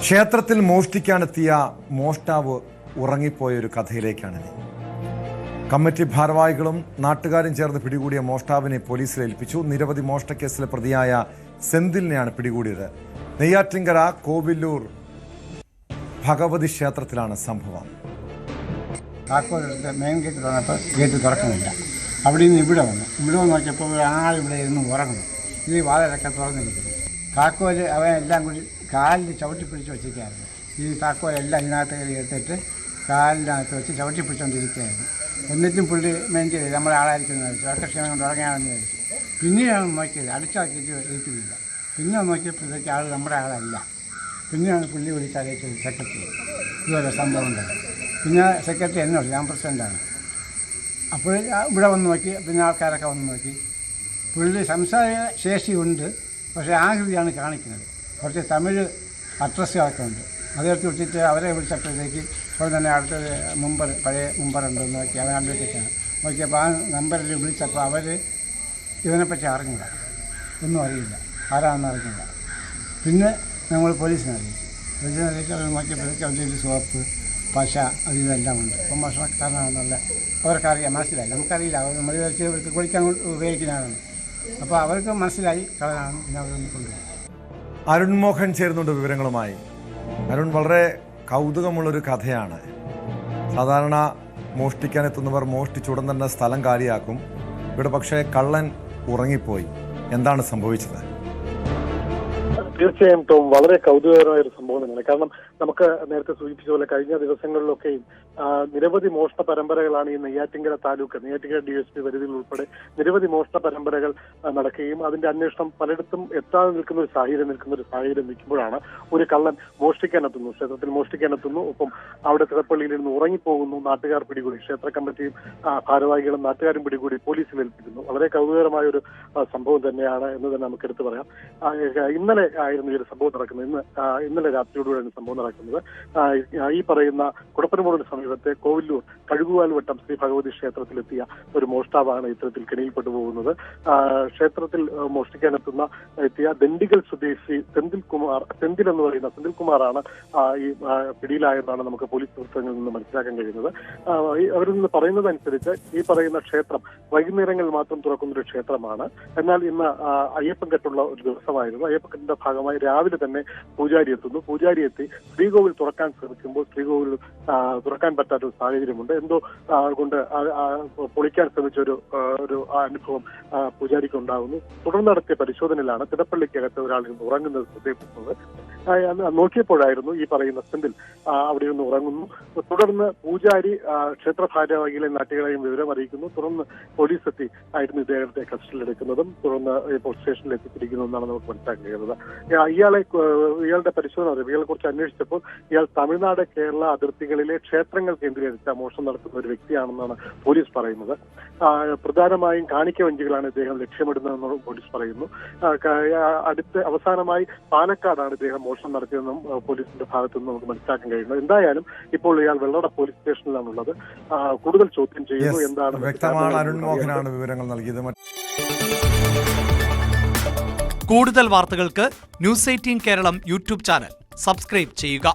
ക്ഷേത്രത്തിൽ മോഷ്ടിക്കാനെത്തിയ മോഷ്ടാവ് ഉറങ്ങിപ്പോയൊരു കഥയിലേക്കാണിനി. കമ്മിറ്റി ഭാരവാഹികളും നാട്ടുകാരും ചേർന്ന് പിടികൂടിയ മോഷ്ടാവിനെ പോലീസിൽ ഏൽപ്പിച്ചു. നിരവധി മോഷ്ടക്കേസിലെ പ്രതിയായ സെന്തിലിനെയാണ് പിടികൂടിയത്. നെയ്യാറ്റിൻകര കോവില്ലൂർ ഭഗവതി ക്ഷേത്രത്തിലാണ് സംഭവം. കാക്കോലെടുത്ത് മെയിൻ ഗേറ്റ് തുറന്നപ്പോൾ ഗേറ്റ് തുറക്കുന്നില്ല. അവിടെ നിന്ന് ഇവിടെ വന്ന് നോക്കിയപ്പോൾ ഒരാളിവിടെ ഇരുന്ന് ഉറങ്ങുന്നു. ഈ വാതിലൊക്കെ തുറന്നിരിക്കുന്നു. താക്കോല് അവനെല്ലാം കൂടി കാലിൽ ചവിട്ടി പിടിച്ച് വെച്ചിരിക്കുകയായിരുന്നു. ഈ താക്കോലെല്ലാം ഇതിനകത്ത് എടുത്തിട്ട് കാലിനകത്ത് വെച്ച് ചവിട്ടി പിടിച്ചുകൊണ്ടിരിക്കുകയായിരുന്നു. എന്നിട്ടും പുള്ളി മെയിൻ ചെയ്ത് നമ്മളെ ആളായിരിക്കുന്നത് വെച്ചു. ഉറക്കക്ഷേമം കൊണ്ട് ഉറങ്ങാമെന്ന് ചോദിച്ചു. പിന്നെയാണ് നോക്കിയത്, അടിച്ചാക്കിയിട്ട് ഏൽപ്പില്ല. പിന്നെ നോക്കിയപ്പോഴത്തേക്ക് ആൾ നമ്മുടെ ആളല്ല. പിന്നെയാണ് പുള്ളി വിളിച്ച് അറിയിച്ചത് സെക്രട്ടറി ഇതുപോലെ സംഭവം ഉണ്ടായി. പിന്നെ സെക്രട്ടറി എന്നോട്, ഞാൻ പ്രസിഡൻ്റാണ്. അപ്പോൾ ഇവിടെ വന്ന് നോക്കി, പിന്നെ ആൾക്കാരൊക്കെ വന്ന് നോക്കി. പുള്ളി സംസാര ശേഷിയുണ്ട്, പക്ഷേ ആകൃതിയാണ് കാണിക്കുന്നത്. കുറച്ച് തമിഴ് അഡ്രസ്സുകളൊക്കെ ഉണ്ട്. അതെടുത്ത് വിട്ടിട്ട് അവരെ വിളിച്ചപ്പോഴത്തേക്ക് ഇപ്പോൾ തന്നെ അടുത്തൊരു പഴയ മുമ്പറുണ്ടെന്ന് നോക്കി. അവൻ അഡ്വക്കേറ്റാണ്. നോക്കിയപ്പോൾ ആ നമ്പറിൽ വിളിച്ചപ്പോൾ അവർ ഇതിനെപ്പറ്റി അറിഞ്ഞില്ല, ഒന്നും അറിയില്ല, ആരാണെന്ന് അറിഞ്ഞില്ല. പിന്നെ നമ്മൾ പോലീസിനെ അറിയിച്ചു. അവർ നോക്കിയപ്പോഴത്തേക്ക് അതിൻ്റെ സോപ്പ്, പശ, അത് ഇതെല്ലാം ഉണ്ട്. അപ്പം ഭക്ഷണക്കാരനാണെന്നുള്ള അവർക്കറിയാം, മനസ്സിലായി. നമുക്കറിയില്ല, നമ്മൾ വെച്ച് കുളിക്കാൻ ഉപയോഗിക്കുന്നതാണ്. അപ്പോൾ അവർക്ക് മനസ്സിലായി കളനാണ്. പിന്നെ അവരൊന്ന് കൊണ്ടുപോയി. അരുൺ മോഹൻ ചേരുന്നുണ്ട് വിവരങ്ങളുമായി. അരുൺ, വളരെ കൗതുകമുള്ളൊരു കഥയാണ്. സാധാരണ മോഷ്ടിക്കാനെത്തുന്നവർ മോഷ്ടിച്ചുടൻ തന്നെ സ്ഥലം കാലിയാക്കും. ഇവിടെ പക്ഷേ കള്ളൻ ഉറങ്ങിപ്പോയി. എന്താണ് സംഭവിച്ചത്? തീർച്ചയായും ടോം, വളരെ കൗതുകകരമായ ഒരു സംഭവം തന്നെയാണ്. കാരണം നമുക്ക് നേരത്തെ സൂചിപ്പിച്ച പോലെ കഴിഞ്ഞ ദിവസങ്ങളിലൊക്കെയും നിരവധി മോഷണ പരമ്പരകളാണ് ഈ നെയ്യാറ്റിൻകര താലൂക്ക്, നെയ്യാറ്റിൻകര DSP പരിധിയിൽ ഉൾപ്പെടെ നിരവധി മോഷണ പരമ്പരകൾ നടക്കുകയും അതിന്റെ അന്വേഷണം പലയിടത്തും എത്താതെ നിൽക്കുന്ന ഒരു സാഹചര്യം നിൽക്കുമ്പോഴാണ് ഒരു കള്ളൻ മോഷ്ടിക്കാനെത്തുന്നു, ക്ഷേത്രത്തിൽ മോഷ്ടിക്കാനെത്തുന്നു. ഒപ്പം അവിടെ തിടപ്പള്ളിയിൽ ഇരുന്ന് ഉറങ്ങിപ്പോകുന്നു. നാട്ടുകാർ പിടികൂടി, ക്ഷേത്ര കമ്മിറ്റിയും ഭാരവാഹികളും നാട്ടുകാരും പിടികൂടി പോലീസിൽ ഏൽപ്പിക്കുന്നു. വളരെ കൗതുകകരമായ ഒരു സംഭവം തന്നെയാണ് എന്ന് തന്നെ നമുക്ക് എടുത്തു പറയാം. ഇന്നലെ ആയിരുന്നു ഈ ഒരു സംഭവം നടക്കുന്നത്. ഇന്നലെ രാത്രിയോടുകൂടിയാണ് സംഭവം നടക്കുന്നത്. ഈ പറയുന്ന കുടപ്പനമൂടിന് സമീപത്തെ കോവില്ലൂർ കഴുകുവാൽവട്ടം ശ്രീ ഭഗവതി ക്ഷേത്രത്തിലെത്തിയ ഒരു മോഷ്ടാവാണ് ഇത്തരത്തിൽ കെണിയിൽപ്പെട്ടു പോകുന്നത്. ക്ഷേത്രത്തിൽ മോഷ്ടിക്കാനെത്തിയ ദണ്ഡിഗൽ സ്വദേശി സെന്തിൽ എന്ന് പറയുന്ന സെന്തിൽകുമാറാണ് ഈ പിടിയിലായെന്നാണ് നമുക്ക് പോലീസ് വൃത്തങ്ങളിൽ നിന്ന് മനസ്സിലാക്കാൻ കഴിയുന്നത്. അവരിൽ നിന്ന് പറയുന്നതനുസരിച്ച് ഈ പറയുന്ന ക്ഷേത്രം വൈകുന്നേരങ്ങളിൽ മാത്രം തുറക്കുന്ന ഒരു ക്ഷേത്രമാണ്. എന്നാൽ ഇന്ന് അയ്യപ്പൻകെട്ടുള്ള ഒരു ദിവസമായിരുന്നു. അയ്യപ്പൻകെട്ടിന്റെ ഭാഗമായി രാവിലെ തന്നെ പൂജാരി എത്തുന്നു. പൂജാരി എത്തി ശ്രീകോവിൽ തുറക്കാൻ ശ്രമിക്കുമ്പോൾ ശ്രീകോവിൽ തുറക്കാൻ പറ്റാത്ത ഒരു സാഹചര്യമുണ്ട്. എന്തോ കൊണ്ട് പൊളിക്കാൻ ശ്രമിച്ച ഒരു അനുഭവം പൂജാരിക്ക് ഉണ്ടാകുന്നു. തുടർന്ന് നടത്തിയ പരിശോധനയിലാണ് തിടപ്പള്ളിക്കകത്ത് ഒരാൾ ഇരുന്ന് ഉറങ്ങുന്നത് ശ്രദ്ധയിൽപ്പെടുന്നത്. നോക്കിയപ്പോഴായിരുന്നു ഈ പറയുന്ന സെന്തിൽ അവിടെ ഇരുന്ന് ഉറങ്ങുന്നു. തുടർന്ന് പൂജാരി ക്ഷേത്ര ഭാരവാഹികളെ നാട്ടുകാരെയും വിവരം അറിയിക്കുന്നു. തുടർന്ന് പോലീസ് എത്തി ആയിരുന്നു ഇദ്ദേഹത്തെ കസ്റ്റഡിയിലെടുക്കുന്നതും തുടർന്ന് പോലീസ് സ്റ്റേഷനിൽ എത്തിച്ചിരിക്കുന്നതെന്നാണ് നമുക്ക് മനസ്സിലാക്കാൻ കഴിയുന്നത്. ഇയാളുടെ പരിശോധന ഇയാളെ കുറിച്ച് അന്വേഷിച്ചപ്പോൾ ഇയാൾ തമിഴ്നാട് കേരള അതിർത്തികളിലെ ക്ഷേത്രങ്ങൾ കേന്ദ്രീകരിച്ച മോഷണം നടത്തുന്ന ഒരു വ്യക്തിയാണെന്നാണ് പോലീസ് പറയുന്നത്. പ്രധാനമായും കാണിക്ക വഞ്ചികളാണ് ഇദ്ദേഹം ലക്ഷ്യമിടുന്നതെന്ന് പോലീസ് പറയുന്നു. അവസാനമായി പാലക്കാടാണ് ഇദ്ദേഹം മോഷണം നടത്തിയതെന്നും പോലീസിന്റെ ഭാഗത്തു നിന്ന് നമുക്ക് മനസ്സിലാക്കാൻ കഴിയുന്നത്. എന്തായാലും ഇപ്പോൾ ഇയാൾ വെള്ളട പോലീസ് സ്റ്റേഷനിലാണുള്ളത്. കൂടുതൽ ചോദ്യം ചെയ്യുന്നു. എന്താണ് വ്യക്തമാണ്. അരുൺ മോഹനാണ് വിവരങ്ങൾ നൽകിയത്. കൂടുതൽ വാർത്തകൾക്ക് News 18 Keralam YouTube channel subscribe ചെയ്യുക.